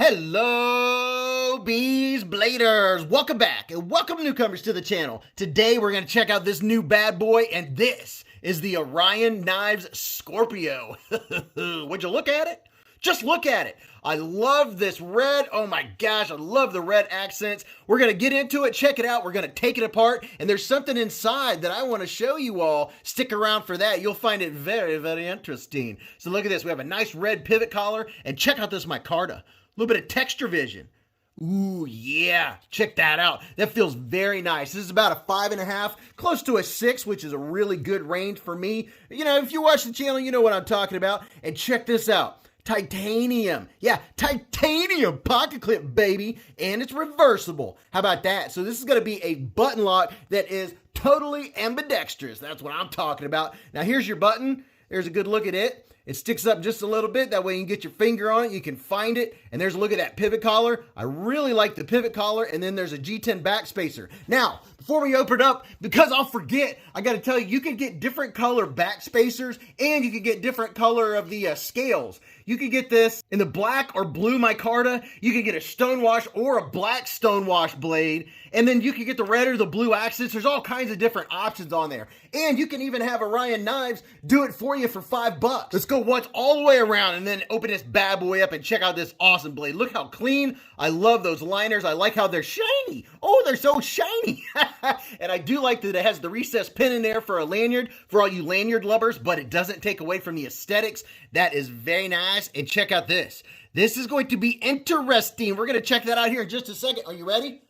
Hello, Beez Bladers. Welcome back and welcome newcomers to the channel. Today we're going to check out this new bad boy, and this is the Orion Knives Scorpio. Would you look at it? Just look at it. I love this red. Oh my gosh, I love the red accents. We're going to get into it, check it out. We're going to take it apart, and there's something inside that I want to show you all. Stick around for that. You'll find it very, very interesting. So look at this. We have a nice red pivot collar, and check out this micarta. A little bit of texture vision. Ooh, yeah. Check that out. That feels very nice. This is about a 5.5, close to a 6, which is a really good range for me. You know, if you watch the channel, you know what I'm talking about. And check this out. Titanium. Yeah, titanium pocket clip, baby. And it's reversible. How about that? So this is going to be a button lock that is totally ambidextrous. That's what I'm talking about. Now, here's your button. There's a good look at it. It sticks up just a little bit. That way you can get your finger on it. You can find it. And there's a look at that pivot collar. I really like the pivot collar. And then there's a G10 back spacer. Now, before we open it up, because I'll forget, I got to tell you, you can get different color back spacers and you can get different color of the scales. You can get this in the black or blue micarta. You can get a stonewash or a black stonewash blade. And then you can get the red or the blue accents. There's all kinds of different options on there. And you can even have Orion Knives do it for you for $5. Let's go once all the way around and then open this bad boy up and check out this awesome blade. Look how clean. I love those liners. I like how they're shiny. Oh, they're so shiny. And I do like that it has the recessed pin in there for a lanyard, for all you lanyard lovers, but it doesn't take away from the aesthetics. That is very nice. And check out this. This is going to be interesting. We're going to check that out here in just a second. Are you ready?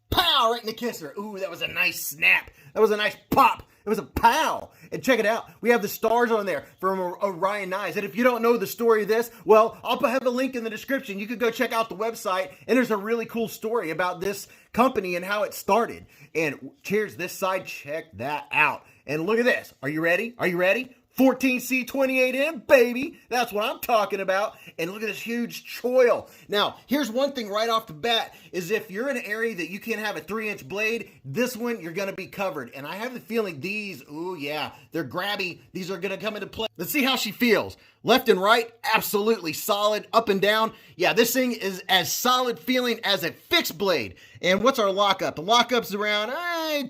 Pow! Right in the kisser. Ooh, that was a nice snap. That was a nice pop. It was a pow. And check it out. We have the stars on there from Orion Knives. And if you don't know the story of this, well, I'll have a link in the description. You can go check out the website. And there's a really cool story about this company and how it started. And cheers, this side, check that out. And look at this. Are you ready? Are you ready? 14C28M, baby. That's what I'm talking about. And look at this huge choil. Now, here's one thing right off the bat, is if you're in an area that you can't have a 3-inch blade, this one, you're going to be covered. And I have the feeling these, ooh, yeah, they're grabby. These are going to come into play. Let's see how she feels. Left and right, absolutely solid. Up and down, yeah, this thing is as solid feeling as a fixed blade. And what's our lockup? The lockup's around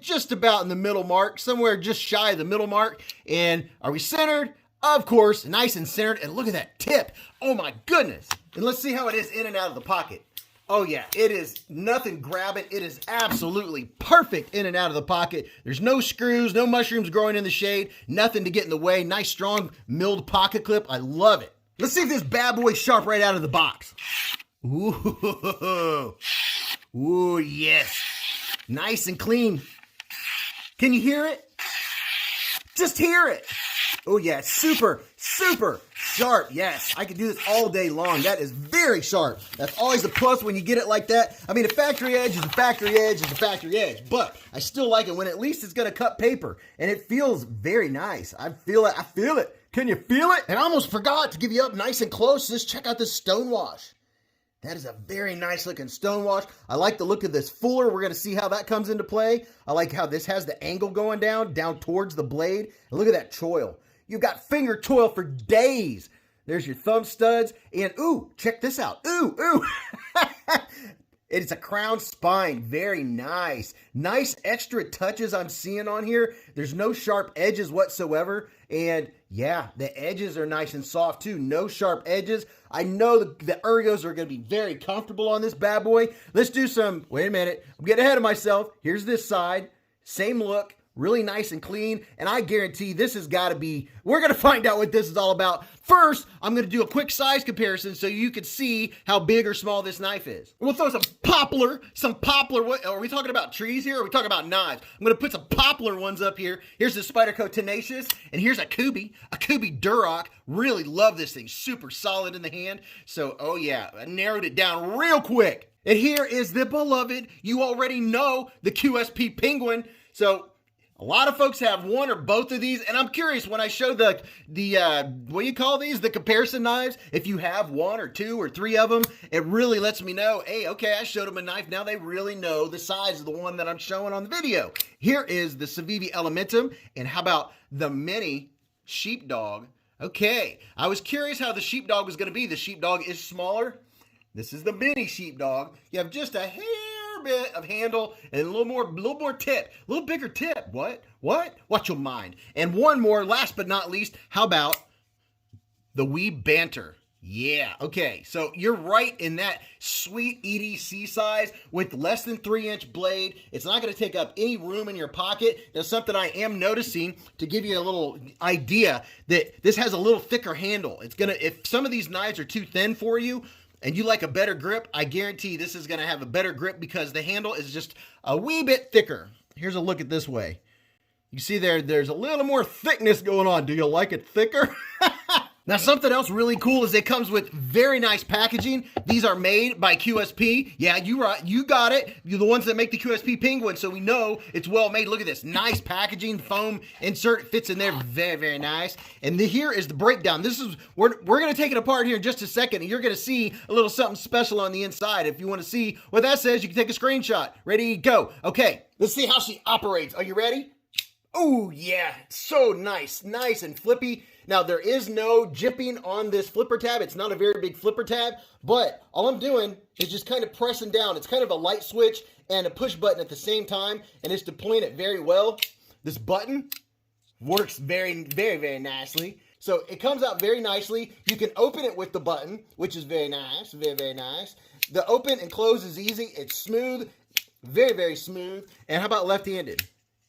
just about in the middle mark, somewhere just shy of the middle mark. And are we centered? Of course, nice and centered. And look at that tip. Oh my goodness. And let's see how it is in and out of the pocket. Oh yeah, it is nothing grabbing. It is absolutely perfect in and out of the pocket. There's no screws, no mushrooms growing in the shade, nothing to get in the way. Nice, strong, milled pocket clip. I love it. Let's see if this bad boy's sharp right out of the box. Ooh, ooh, yes. Nice and clean. Can you hear it? Just hear it. Oh yeah, super, super sharp. Yes, I could do this all day long. That is very sharp. That's always a plus when you get it like that. I mean, a factory edge is a factory edge is a factory edge, but I still like it when at least it's going to cut paper, and it feels very nice. I feel it. I feel it. Can you feel it? And I almost forgot to give you up nice and close. Just check out this stonewash. That is a very nice looking stonewash. I like the look of this fuller. We're going to see how that comes into play. I like how this has the angle going down towards the blade. And look at that choil. You've got finger toil for days. There's your thumb studs. And ooh, check this out. Ooh, ooh. It's a crown spine. Very nice. Nice extra touches I'm seeing on here. There's no sharp edges whatsoever. And yeah, the edges are nice and soft too. No sharp edges. I know the ergos are going to be very comfortable on this bad boy. Let's do some, wait a minute. I'm getting ahead of myself. Here's this side. Same look. Really nice and clean, and I guarantee this has got to be, we're going to find out what this is all about. First, I'm going to do a quick size comparison so you can see how big or small this knife is. We'll throw some poplar, what, are we talking about trees here, or are we talking about knives? I'm going to put some poplar ones up here. Here's the Spyderco Tenacious, and here's a Kubi Duroc. Really love this thing, super solid in the hand. So, oh yeah, I narrowed it down real quick. And here is the beloved, you already know, the QSP Penguin. So, a lot of folks have one or both of these, and I'm curious when I show the what do you call these? The comparison knives. If you have one or two or three of them, it really lets me know, hey, okay, I showed them a knife. Now they really know the size of the one that I'm showing on the video. Here is the Civivi Elementum, and how about the mini Sheepdog? Okay, I was curious how the Sheepdog was going to be. The Sheepdog is smaller. This is the mini sheepdog. You have just a hair bit of handle and a little more tip, a little bigger tip. What? Watch your mind. And one more, last but not least, how about the wee banter? Yeah, okay, so you're right in that sweet EDC size with less than 3-inch blade. It's not going to take up any room in your pocket. That's something I am noticing to give you a little idea that this has a little thicker handle. It's going to, if some of these knives are too thin for you and you like a better grip, I guarantee this is going to have a better grip because the handle is just a wee bit thicker. Here's a look at this way. You see there's a little more thickness going on. Do you like it thicker? Now, something else really cool is it comes with very nice packaging. These are made by QSP. Yeah, you got it. You're the ones that make the QSP Penguin, so we know it's well made. Look at this. Nice packaging, foam insert fits in there very, very nice. And here is the breakdown. This is, we're going to take it apart here in just a second, and you're going to see a little something special on the inside. If you want to see what that says, you can take a screenshot. Ready, go. Okay, let's see how she operates. Are you ready? Oh, yeah, so nice and flippy. Now, there is no jipping on this flipper tab. It's not a very big flipper tab, but all I'm doing is just kind of pressing down. It's kind of a light switch and a push button at the same time, and it's deploying it very well. This button works very, very, very nicely. So it comes out very nicely. You can open it with the button, which is very nice, very, very nice. The open and close is easy. It's smooth, very, very smooth. And how about left-handed?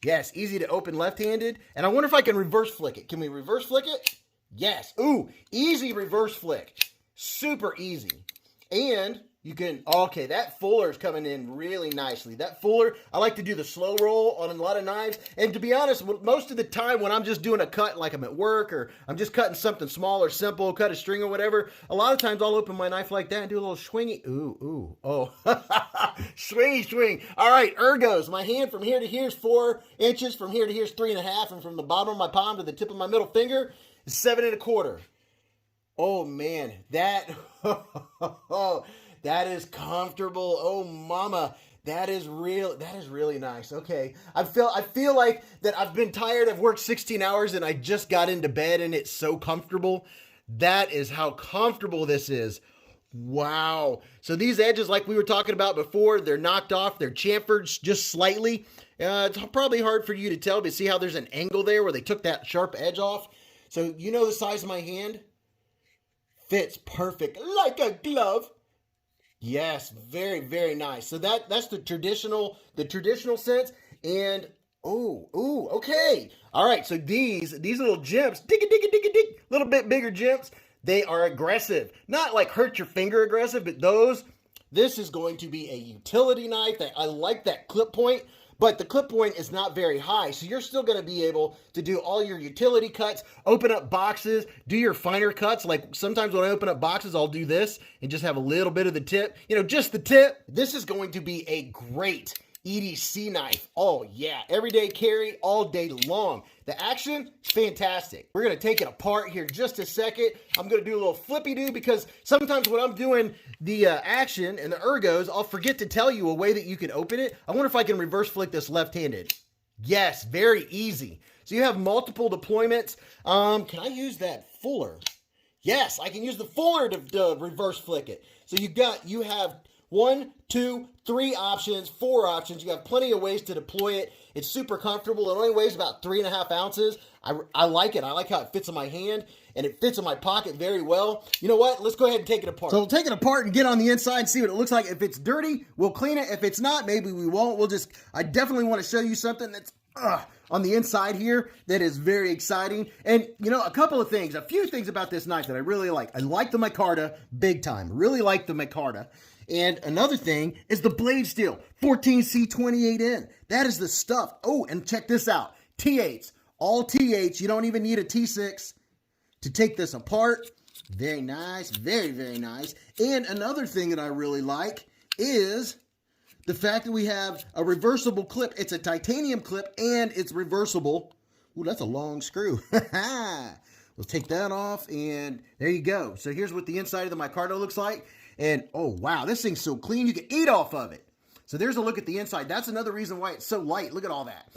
Yes, easy to open left-handed. And I wonder if I can reverse flick it. Can we reverse flick it? Yes. Ooh, easy reverse flick. Super easy. And you can, okay, that fuller is coming in really nicely. That fuller, I like to do the slow roll on a lot of knives. And to be honest, most of the time when I'm just doing a cut, like I'm at work or I'm just cutting something small or simple, cut a string or whatever, a lot of times I'll open my knife like that and do a little swingy. Ooh, oh. Swingy swing. All right, ergos. My hand from here to here is 4 inches. From here to here is 3.5. And from the bottom of my palm to the tip of my middle finger is 7.25. Oh, man. That... That is comfortable. Oh, mama. That is real. That is really nice. Okay. I feel like that I've been tired. I've worked 16 hours and I just got into bed and it's so comfortable. That is how comfortable this is. Wow. So these edges, like we were talking about before, they're knocked off. They're chamfered just slightly. It's probably hard for you to tell, but see how there's an angle there where they took that sharp edge off? So you know the size of my hand? Fits perfect like a glove. Yes, very, very nice. So that's the traditional sense. And okay. All right. So these little jimps, little bit bigger jimps, they are aggressive. Not like hurt your finger aggressive, but this is going to be a utility knife. I like that clip point. But the clip point is not very high, so you're still going to be able to do all your utility cuts, open up boxes, do your finer cuts. Like sometimes when I open up boxes, I'll do this and just have a little bit of the tip. You know, just the tip. This is going to be a great EDC knife. Oh, yeah. Everyday carry all day long. The action is fantastic. We're going to take it apart here in just a second. I'm going to do a little flippy-do because sometimes when I'm doing the action and the ergos, I'll forget to tell you a way that you can open it. I wonder if I can reverse flick this left-handed. Yes, very easy. So you have multiple deployments. Can I use that fuller? Yes, I can use the fuller to reverse flick it. So you have 1, 2, 3 options, 4 options. You have plenty of ways to deploy it. It's super comfortable. It only weighs about 3.5 ounces. I like it. I like how it fits in my hand, and it fits in my pocket very well. You know what? Let's go ahead and take it apart. So we'll take it apart and get on the inside and see what it looks like. If it's dirty, we'll clean it. If it's not, maybe we won't. I definitely want to show you something that's on the inside here that is very exciting. And, you know, a few things about this knife that I really like. I like the micarta big time. Really like the micarta. And another thing is the blade steel, 14C28N. That is the stuff. Oh, and check this out. T8s, all T8s. You don't even need a T6 to take this apart. Very nice, very, very nice. And another thing that I really like is the fact that we have a reversible clip. It's a titanium clip and it's reversible. Ooh, that's a long screw. We'll take that off and there you go. So here's what the inside of the micarta looks like. And, oh, wow, this thing's so clean, you can eat off of it. So there's a look at the inside. That's another reason why it's so light. Look at all that.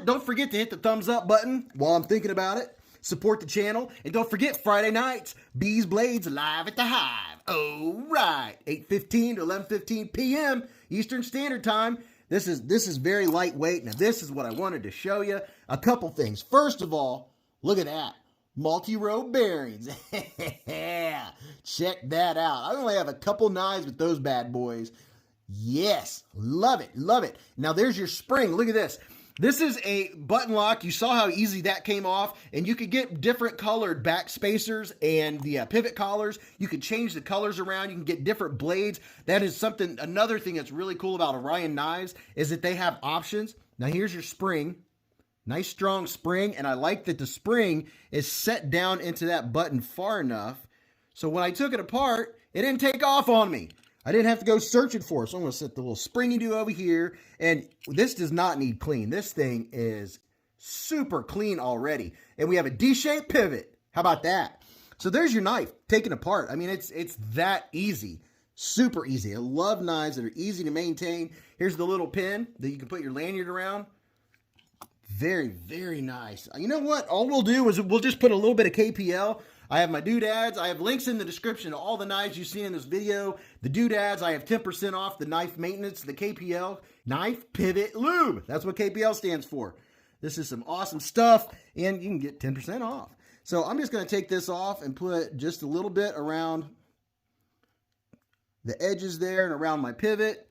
Don't forget to hit the thumbs up button while I'm thinking about it. support the channel. And don't forget, Friday nights, Beez Blades live at the Hive. Oh, right. 8:15 to 11:15 p.m. Eastern Standard Time. This is very lightweight. Now, this is what I wanted to show you. A couple things. First of all, look at that. Multi-row bearings. Check that out. I only have a couple knives with those bad boys. Yes, love it, love it. Now there's your spring. Look at this. This is a button lock. You saw how easy that came off, and you could get different colored back spacers and the pivot collars. You can change the colors around. You can get different blades. That is something, another thing that's really cool about Orion knives is that they have options. Now here's your spring. Nice strong spring, and I like that the spring is set down into that button far enough so when I took it apart, it didn't take off on me. I didn't have to go searching for it. So I'm going to set the little springy do over here. And this does not need clean. This thing is super clean already. And we have a D-shaped pivot. How about that? So there's your knife taken apart. I mean, it's that easy. Super easy. I love knives that are easy to maintain. Here's the little pin that you can put your lanyard around. Very, very nice. You know what? All we'll do is we'll just put a little bit of KPL. I have my doodads. I have links in the description to all the knives you see in this video. The doodads, I have 10% off the knife maintenance, the KPL, Knife Pivot Lube. That's what KPL stands for. This is some awesome stuff, and you can get 10% off. So I'm just going to take this off and put just a little bit around the edges there and around my pivot.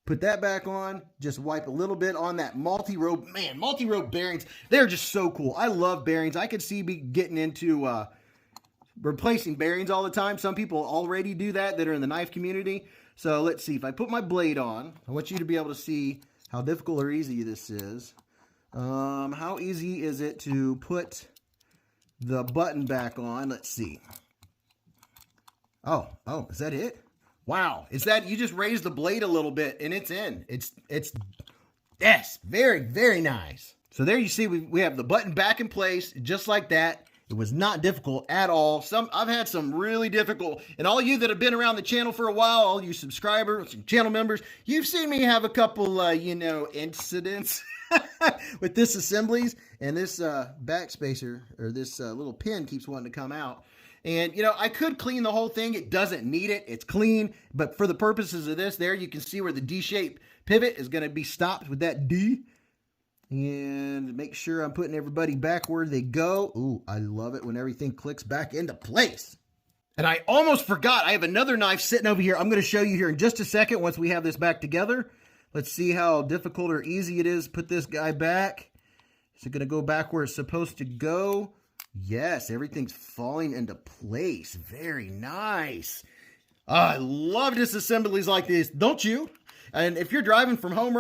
Put that back on, just wipe a little bit on that multi-row. Man, multi-row bearings, they're just so cool. I love bearings. I could see me getting into replacing bearings all the time. Some people already do that are in the knife community. So let's see. If I put my blade on, I want you to be able to see how difficult or easy this is. How easy is it to put the button back on? Let's see. Oh, is that it? Wow. Is that, you just raised the blade a little bit and it's in. Yes, very, very nice. So there you see, we have the button back in place just like that. It was not difficult at all. I've had some really difficult, and all you that have been around the channel for a while, all you subscribers and channel members, you've seen me have a couple, incidents with this assemblies, and this back spacer, or this little pin keeps wanting to come out. And, I could clean the whole thing. It doesn't need it. It's clean. But for the purposes of this, there you can see where the D-shaped pivot is going to be stopped with that D. And make sure I'm putting everybody back where they go. Ooh, I love it when everything clicks back into place. And I almost forgot, I have another knife sitting over here. I'm going to show you here in just a second once we have this back together. Let's see how difficult or easy it is to put this guy back. Is it going to go back where it's supposed to go? Yes, everything's falling into place. Very nice. I love disassemblies like this, don't you? And if you're driving from home,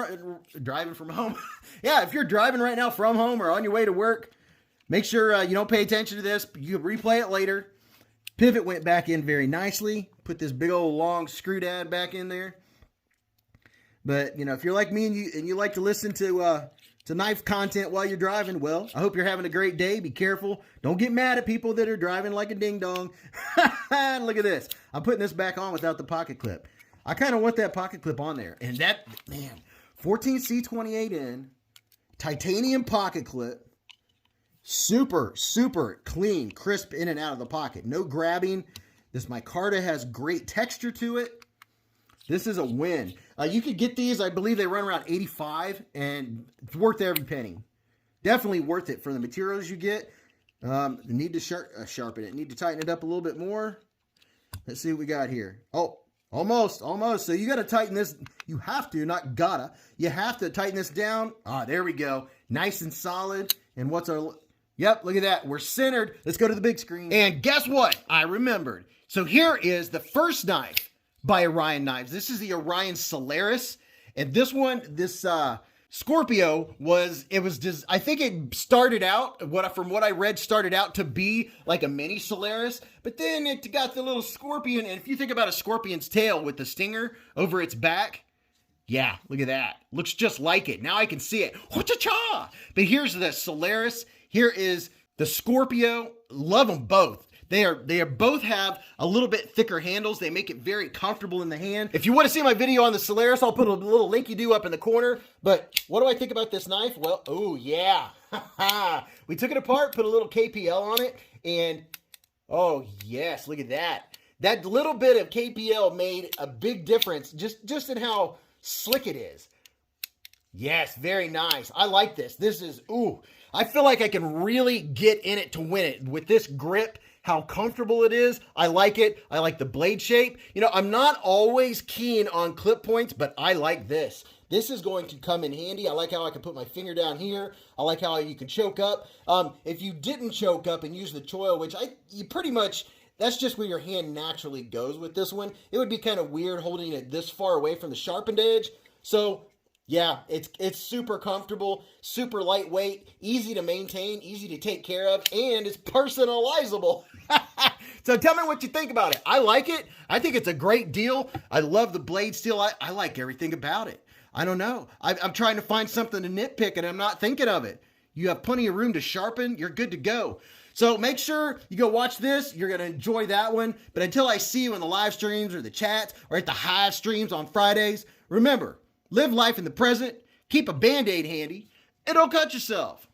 yeah, if you're driving right now from home or on your way to work, make sure you don't pay attention to this. You can replay it later. Pivot went back in very nicely. Put this big old long screw dad back in there. But, if you're like me and you like to listen to knife content while you're driving, well, I hope you're having a great day. Be careful. Don't get mad at people that are driving like a ding-dong. Look at this. I'm putting this back on without the pocket clip. I kind of want that pocket clip on there. And that, man, 14C28N, titanium pocket clip, super, super clean, crisp in and out of the pocket. No grabbing. This micarta has great texture to it. This is a win. You could get these, I believe they run around $85, and it's worth every penny. Definitely worth it for the materials you get. You need to sharpen it. Need to tighten it up a little bit more. Let's see what we got here. Oh, almost. So you got to tighten this. You have to, not gotta. You have to tighten this down. Ah, there we go. Nice and solid. And what's our... Yep, look at that. We're centered. Let's go to the big screen. And guess what? I remembered. So here is the first knife by Orion Knives. This is the Orion Solaris. And this one, this Scorpio I think it started out, from what I read, started out to be like a mini Solaris, but then it got the little scorpion. And if you think about a scorpion's tail with the stinger over its back, yeah, look at that. Looks just like it. Now I can see it. Cha-cha! But here's the Solaris. Here is the Scorpio. Love them both. They are both have a little bit thicker handles. They make it very comfortable in the hand. If you want to see my video on the Solaris, I'll put a little linky-doo up in the corner. But what do I think about this knife? Well, oh yeah. We took it apart, put a little KPL on it, and oh yes, look at that. That little bit of KPL made a big difference just in how slick it is. Yes, very nice. I like this. This is, ooh, I feel like I can really get in it to win it with this grip, how comfortable it is. I like it. I like the blade shape. You know, I'm not always keen on clip points, but I like this. This is going to come in handy. I like how I can put my finger down here. I like how you can choke up. If you didn't choke up and use the choil, which you pretty much, that's just where your hand naturally goes with this one. It would be kind of weird holding it this far away from the sharpened edge. So yeah, it's super comfortable, super lightweight, easy to maintain, easy to take care of, and it's personalizable. So tell me what you think about it. I like it. I think it's a great deal. I love the blade steel. I like everything about it. I don't know. I'm trying to find something to nitpick, and I'm not thinking of it. You have plenty of room to sharpen. You're good to go. So make sure you go watch this. You're going to enjoy that one. But until I see you in the live streams or the chats or at the Hive streams on Fridays, remember, live life in the present, keep a Band-Aid handy, and don't cut yourself.